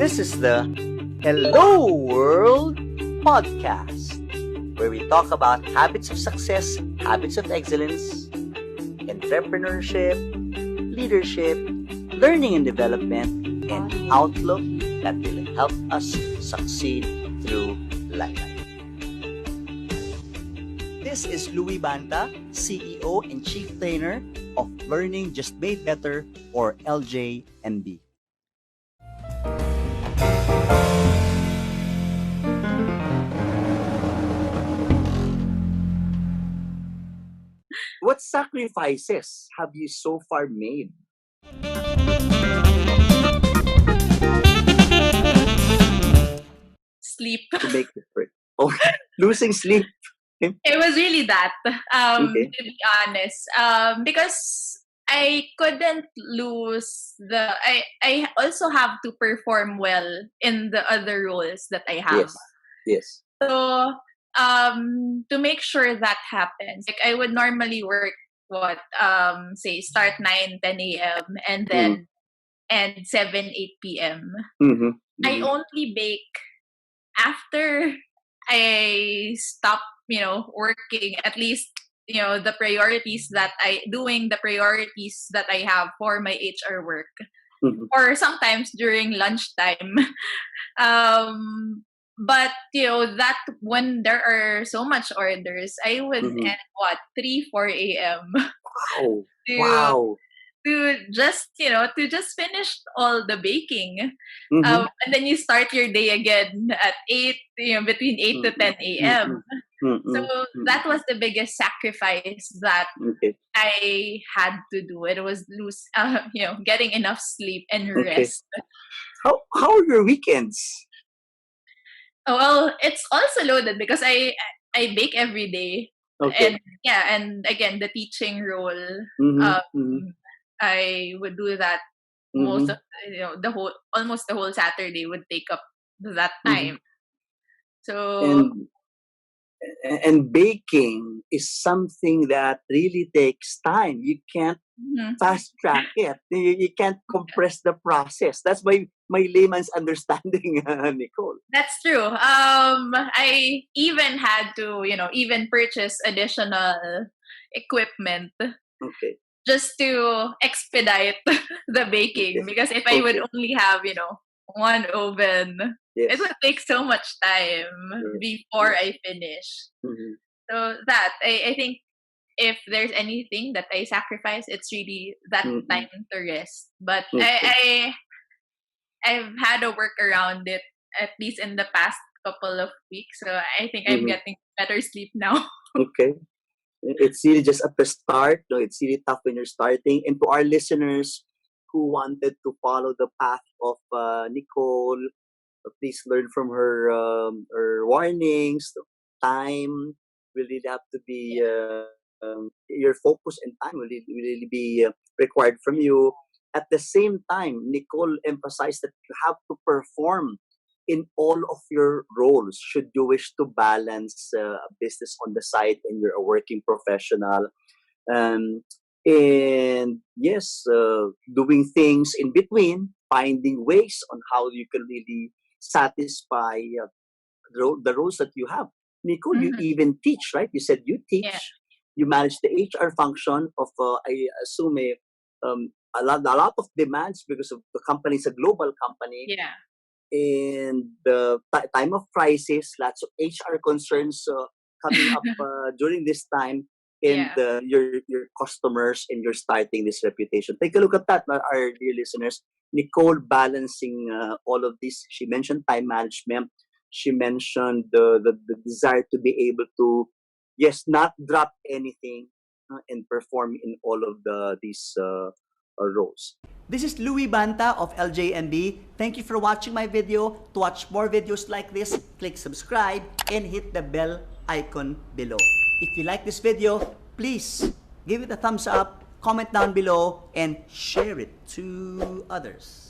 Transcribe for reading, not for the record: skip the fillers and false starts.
This is the Hello World podcast, where we talk about habits of success, habits of excellence, entrepreneurship, leadership, learning and development, and outlook that will help us succeed through life. This is Louis Banta, CEO and Chief Trainer of Learning Just Made Better, or LJMB. What sacrifices have you so far made? Sleep. To make it work? Oh, losing sleep. It was really that, Okay. to be honest. Because I couldn't lose I also have to perform well in the other roles that I have. Yes. So, to make sure that happens, like I would normally work say start 9, 10 a.m. and then end 7, 8 p.m. Mm-hmm. I only bake after I stop, working, at least, the priorities that I have for my HR work, or sometimes during lunchtime. But that when there are so much orders, I would end 3, 4 a.m. Wow. to Wow. to just finish all the baking, Mm-hmm. and then you start your day again at 8, between 8 to 10 a.m. So that was the biggest sacrifice that Okay. I had to do. It was getting enough sleep and Okay. rest. How are your weekends? Well, it's also loaded because I bake every day. Okay. And again, the teaching role, I would do that most of almost the whole Saturday would take up that time. So And baking is something that really takes time. You can't fast track it. You can't compress the process. That's my layman's understanding, Nicole. that's true. I even had to even purchase additional equipment Okay. just to expedite the baking, because if I would only have one oven, it would take so much time before I finish. So that I think if there's anything that I sacrifice, it's really that time to rest. But I've had to work around it, at least in the past couple of weeks. So I think I'm getting better sleep now. Okay. It's really just at the start. No, it's really tough when you're starting. And to our listeners who wanted to follow the path of Nicole, please learn from her warnings. Time will really have to be your focus, and time will really be required from you. At the same time, Nicole emphasized that you have to perform in all of your roles should you wish to balance business on the side and you're a working professional. And yes, doing things in between, finding ways on how you can really satisfy the roles that you have. Nicole, you even teach, right? You said you teach. Yeah. You manage the HR function of, I assume, a lot of demands because of the company is a global company. Yeah. And the time of crisis, lots of HR concerns coming up during this time, and your customers, and you're starting this reputation. Take a look at that, our dear listeners. Nicole balancing all of this. She mentioned time management. She mentioned the desire to be able to, not drop anything and perform in all of these roles. This is Louis Banta of LJMB. Thank you for watching my video. To watch more videos like this, click subscribe and hit the bell icon below. If you like this video, please give it a thumbs up, comment down below, and share it to others.